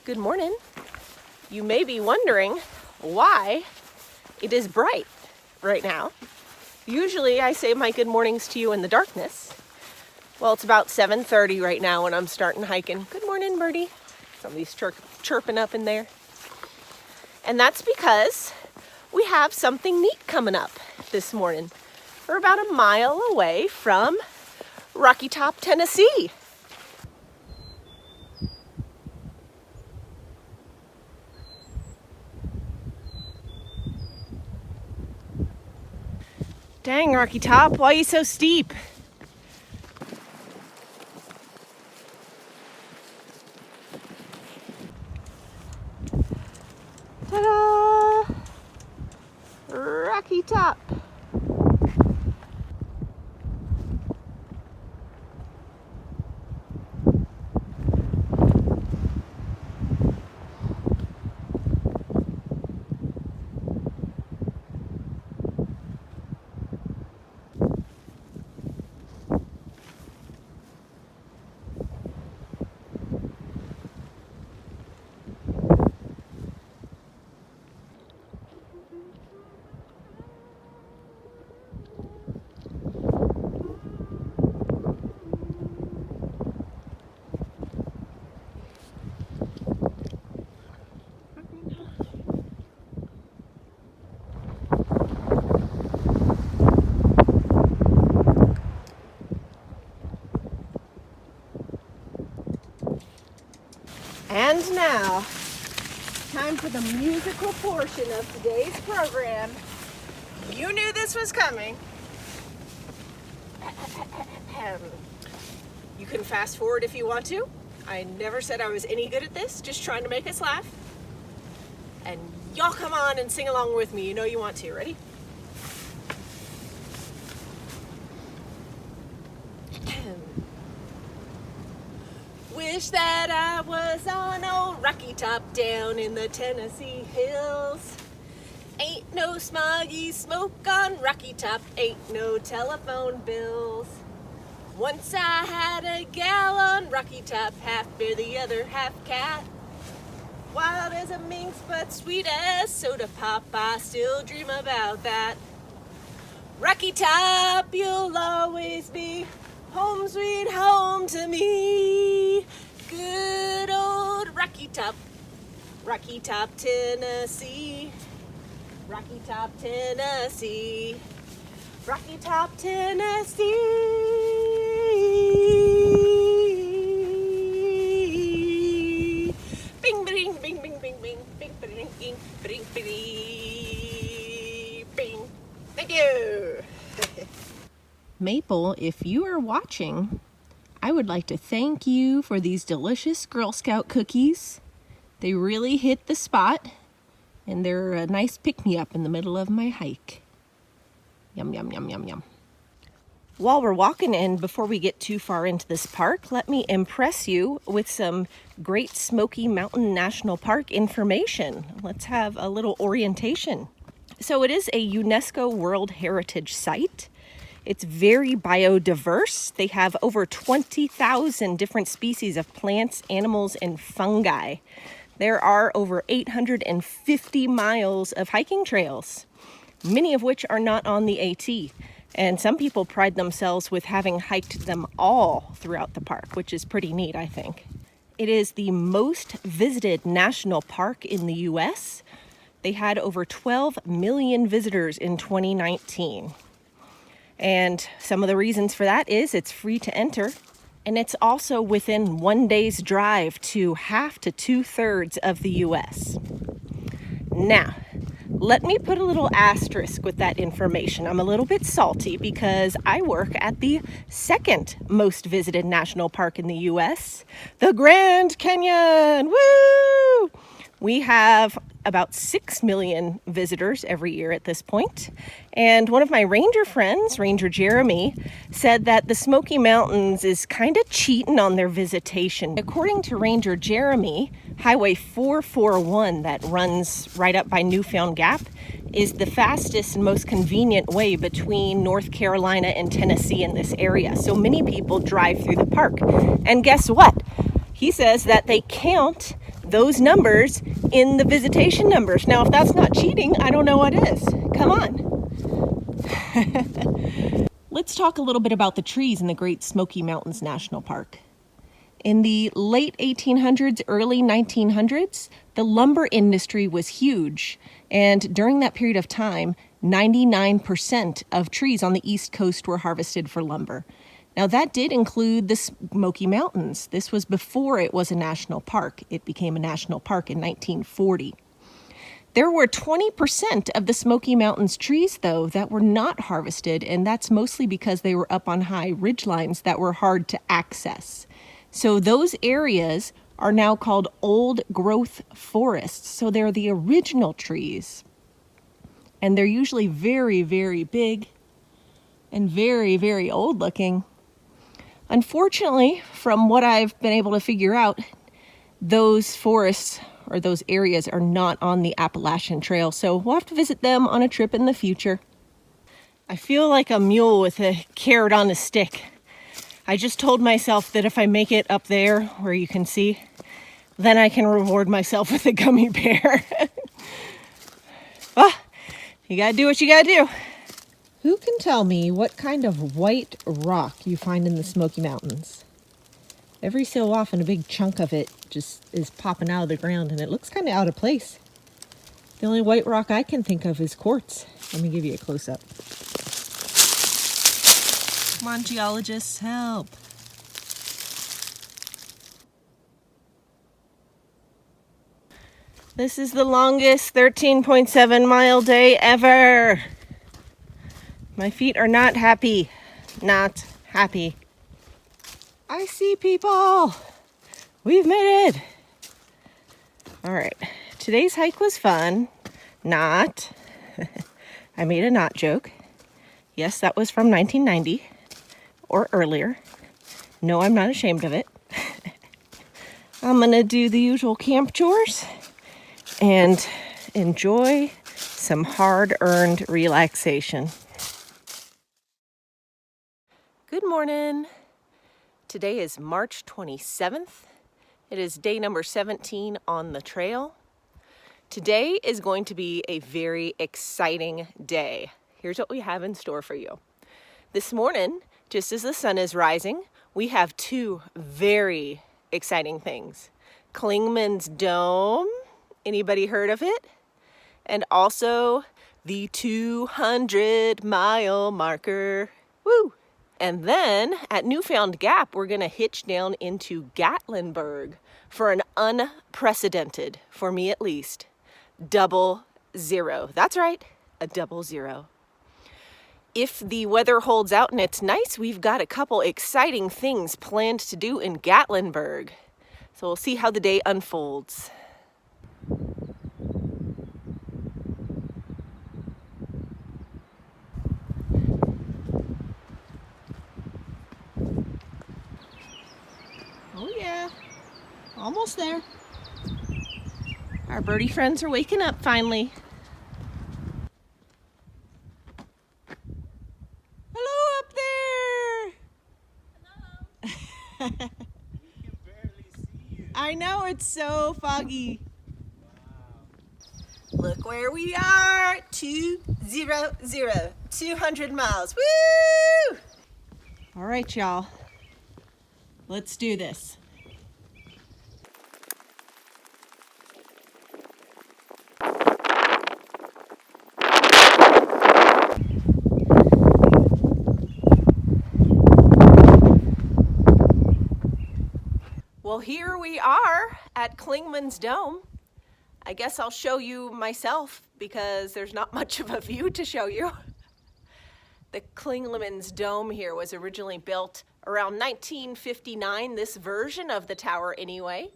Good morning. You may be wondering why it is bright right now. Usually I say my good mornings to you in the darkness. Well, it's about 7:30 right now when I'm starting hiking. Good morning, birdie. Somebody's chirping up in there. And that's because we have something neat coming up this morning. We're about a mile away from Rocky Top, Tennessee. Dang, Rocky Top, why are you so steep? Ta-da! Rocky Top. And now, time for the musical portion of today's program. You knew this was coming. You can fast forward if you want to. I never said I was any good at this, just trying to make us laugh. And y'all come on and sing along with me. You know you want to. Ready? Wish that I was on old Rocky Top down in the Tennessee hills. Ain't no smoggy smoke on Rocky Top, ain't no telephone bills. Once I had a gal on Rocky Top, half bear, the other half cat. Wild as a minx, but sweet as soda pop, I still dream about that. Rocky Top, you'll always be home sweet home to me. Good old Rocky Top, Tennessee. Rocky Top, Tennessee. Rocky Top, Tennessee. Bing, bing, bing, bing, bing, bing, bing, bing, bing, bing, bing, bing. Thank you. Maple, if you are watching, I would like to thank you for these delicious Girl Scout cookies. They really hit the spot, and they're a nice pick-me-up in the middle of my hike. Yum, yum, yum, yum, yum. While we're walking in, before we get too far into this park, let me impress you with some great Smoky Mountain National Park information. Let's have a little orientation. So it is a UNESCO World Heritage Site. It's very biodiverse. They have over 20,000 different species of plants, animals, and fungi. There are over 850 miles of hiking trails, many of which are not on the AT. And some people pride themselves with having hiked them all throughout the park, which is pretty neat, I think. It is the most visited national park in the US. They had over 12 million visitors in 2019. And some of the reasons for that is it's free to enter, and it's also within 1 day's drive to half to 2/3 of the US. Now, let me put a little asterisk with that information. I'm a little bit salty because I work at the second most visited national park in the US, the Grand Canyon. Woo! We have about 6 million visitors every year at this point. And one of my ranger friends, Ranger Jeremy, said that the Smoky Mountains is kind of cheating on their visitation. According to Ranger Jeremy, Highway 441 that runs right up by Newfound Gap is the fastest and most convenient way between North Carolina and Tennessee in this area. So many people drive through the park. And guess what? He says that they count those numbers in the visitation numbers. Now, if that's not cheating, I don't know what is. Come on. Let's talk a little bit about the trees in the Great Smoky Mountains National Park. In the late 1800s, early 1900s, the lumber industry was huge. And during that period of time, 99% of trees on the East Coast were harvested for lumber. Now, that did include the Smoky Mountains. This was before it was a national park. It became a national park in 1940. There were 20% of the Smoky Mountains trees, though, that were not harvested, and that's mostly because they were up on high ridgelines that were hard to access. So those areas are now called old growth forests. So they're the original trees. And they're usually very, very big and very, very old looking. Unfortunately, from what I've been able to figure out, those forests or those areas are not on the Appalachian Trail. So we'll have to visit them on a trip in the future. I feel like a mule with a carrot on a stick. I just told myself that if I make it up there where you can see, then I can reward myself with a gummy bear. Well, you gotta do what you gotta do. Who can tell me what kind of white rock you find in the Smoky Mountains? Every so often, a big chunk of it just is popping out of the ground, and it looks kind of out of place. The only white rock I can think of is quartz. Let me give you a close-up. Come on, geologists, help. This is the longest 13.7 mile day ever. My feet are not happy. Not happy. I see people. We've made it. All right. Today's hike was fun. Not. I made a not joke. Yes, that was from 1990 or earlier. No, I'm not ashamed of it. I'm going to do the usual camp chores and enjoy some hard-earned relaxation. Good morning. Today is March 27th. It is day number 17 on the trail. Today is going to be a very exciting day. Here's what we have in store for you. This morning, just as the sun is rising, we have two very exciting things. Clingman's Dome. Anybody heard of it? And also the 200-mile marker. Woo! And then at Newfound Gap, we're going to hitch down into Gatlinburg for an unprecedented, for me at least, 00. That's right, a 00. If the weather holds out and it's nice, we've got a couple exciting things planned to do in Gatlinburg. So we'll see how the day unfolds. Oh yeah, almost there. Our birdie friends are waking up finally. Hello up there! Hello! We can barely see you. I know, it's so foggy. Wow. Look where we are, 200 miles, woo! All right, y'all, let's do this. Well, here we are at Clingman's Dome. I guess I'll show you myself because there's not much of a view to show you. The Clingman's Dome here was originally built around 1959, this version of the tower anyway.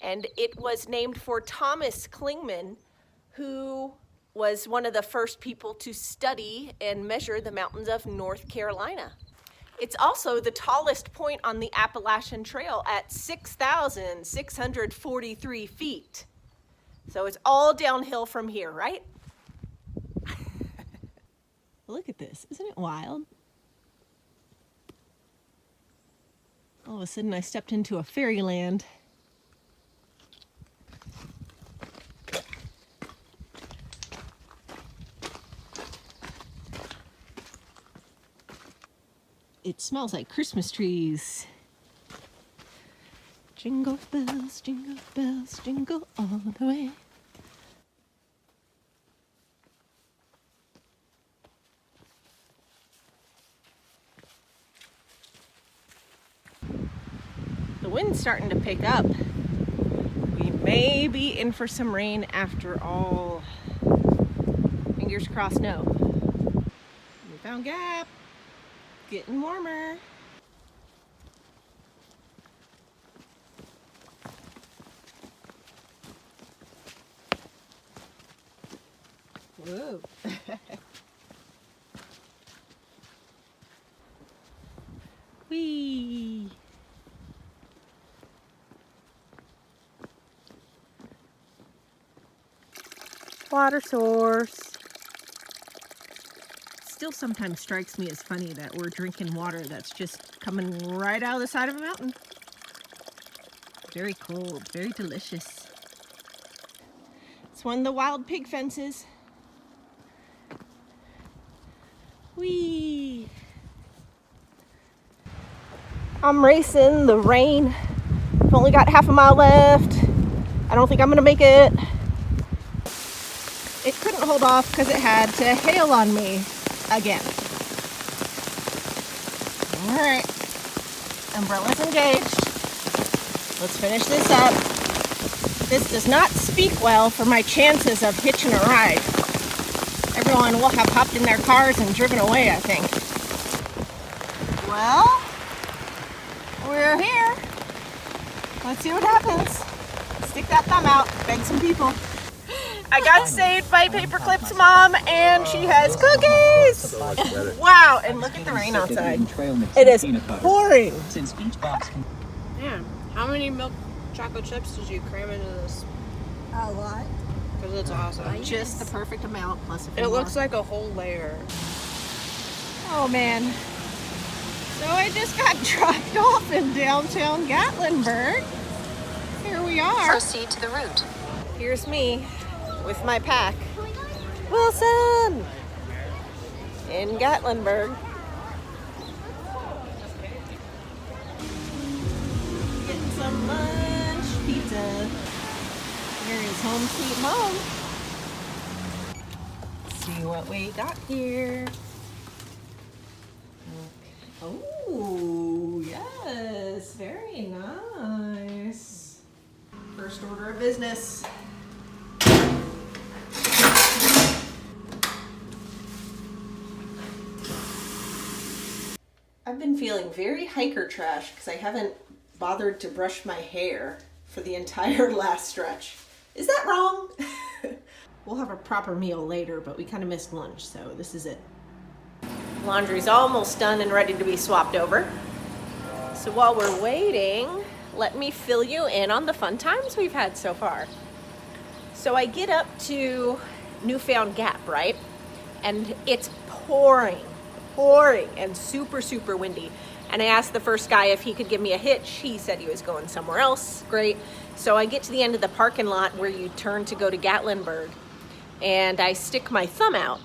And it was named for Thomas Clingman, who was one of the first people to study and measure the mountains of North Carolina. It's also the tallest point on the Appalachian Trail at 6,643 feet. So it's all downhill from here, right? Look at this, isn't it wild? All of a sudden I stepped into a fairyland. It smells like Christmas trees. Jingle bells, jingle all the way. The wind's starting to pick up. We may be in for some rain after all. Fingers crossed, no. Newfound Gap, getting warmer. Whoa. Whee! Water source. Still sometimes strikes me as funny that we're drinking water that's just coming right out of the side of a mountain. Very cold, very delicious. It's one of the wild pig fences. Whee! I'm racing the rain. I've only got half a mile left. I don't think I'm gonna make it. It couldn't hold off because it had to hail on me again. All right, umbrella's engaged. Let's finish this up. This does not speak well for my chances of hitching a ride. Everyone will have hopped in their cars and driven away, I think. Well, we're here. Let's see what happens. Stick that thumb out, beg some people. I got saved by Paperclip's mom, and she has cookies! Wow, and look at the rain outside. It is pouring. Yeah. How many milk chocolate chips did you cram into this? A lot. Because it's awesome. Just the perfect amount, plus a few It more. looks like a whole layer. Oh man. So I just got dropped off in downtown Gatlinburg. Here we are. Proceed to the route. Here's me with my pack. Wilson! In Gatlinburg. Getting some lunch, pizza. Here is home sweet home. Let's see what we got here. Oh, yes, very nice. First order of business. I've been feeling very hiker trash because I haven't bothered to brush my hair for the entire last stretch. Is that wrong? We'll have a proper meal later, but we kind of missed lunch, so this is it. Laundry's almost done and ready to be swapped over. So while we're waiting, let me fill you in on the fun times we've had so far. So I get up to Newfound Gap, right? And it's pouring and super windy. And I asked the first guy if he could give me a hitch. He said he was going somewhere else. Great. So I get to the end of the parking lot where you turn to go to Gatlinburg, and I stick my thumb out,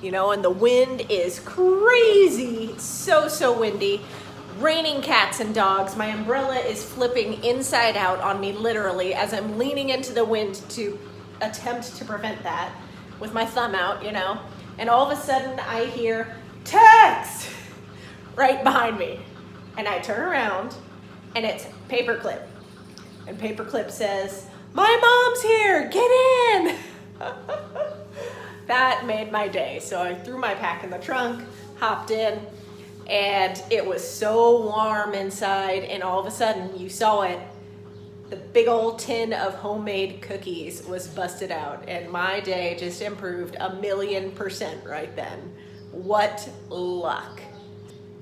you know, and the wind is crazy. So windy. Raining cats and dogs. My umbrella is flipping inside out on me literally as I'm leaning into the wind to attempt to prevent that with my thumb out, you know. And all of a sudden I hear, "Text!" right behind me. And I turn around and it's Paperclip. And Paperclip says, "My mom's here, get in!" That made my day. So I threw my pack in the trunk, hopped in, and it was so warm inside, and all of a sudden, you saw it, the big old tin of homemade cookies was busted out, and my day just improved 1,000,000% right then. What luck.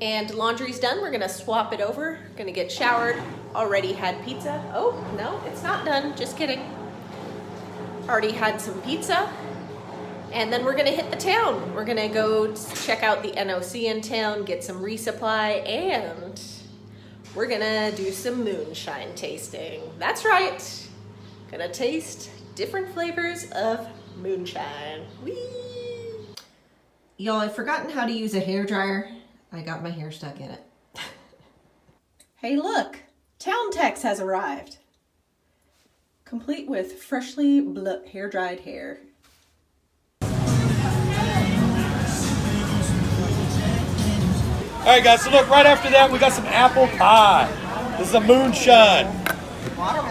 And laundry's done. We're gonna swap it over. Gonna get showered. Already had pizza. Oh, no, it's not done. Just kidding. Already had some pizza. And then we're gonna hit the town. We're gonna go check out the NOC in town, get some resupply, and we're gonna do some moonshine tasting. That's right. Gonna taste different flavors of moonshine. Whee! Y'all, I've forgotten how to use a hairdryer. I got my hair stuck in it. Hey look, Town Tex has arrived. Complete with freshly hair-dried hair. All right, guys, so look, right after that, we got some apple pie. This is a moonshine.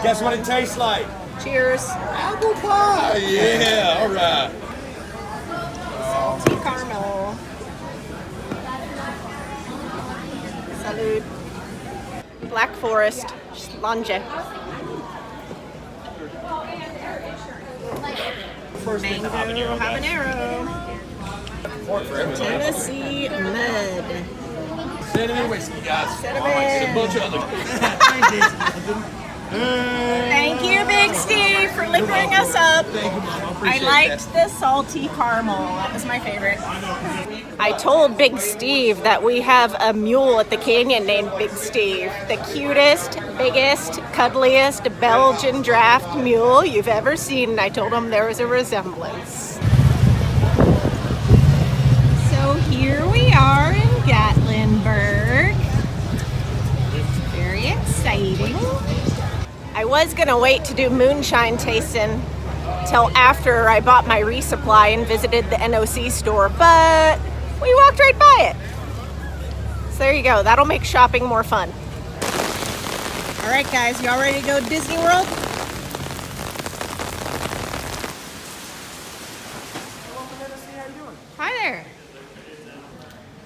Guess what it tastes like? Cheers. Apple pie, yeah, all right. Salty caramel. Salud. Black Forest, Lange. Mango habanero. Tennessee mud. Cinnamon whiskey, guys. Cinnamon. And a bunch of other. Thank you, Big Steve, for liquoring us up. I liked the salty caramel. That was my favorite. I told Big Steve that we have a mule at the canyon named Big Steve. The cutest, biggest, cuddliest Belgian draft mule you've ever seen. And I told him there was a resemblance. So here we are in Gatlinburg. Very exciting. I was gonna wait to do moonshine tasting till after I bought my resupply and visited the NOC store, but we walked right by it. So there you go, that'll make shopping more fun. All right guys, y'all ready to go to Disney World? Hi there.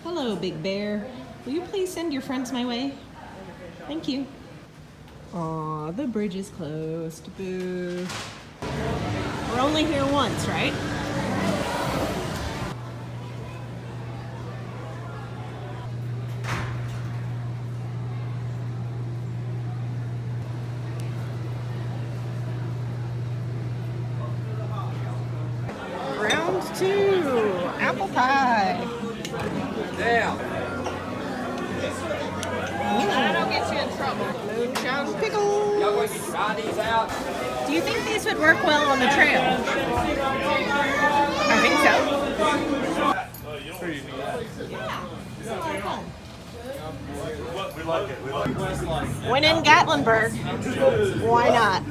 Hello, Big Bear. Will you please send your friends my way? Thank you. Aw, the bridge is closed. Boo. We're only here once, right? Round 2, apple pie. Damn. That'll get you in trouble. Moonshine pickles. Y'all want to try these out? Do you think these would work well on the trail? I think so. We like it. We like it. When in Gatlinburg, why not?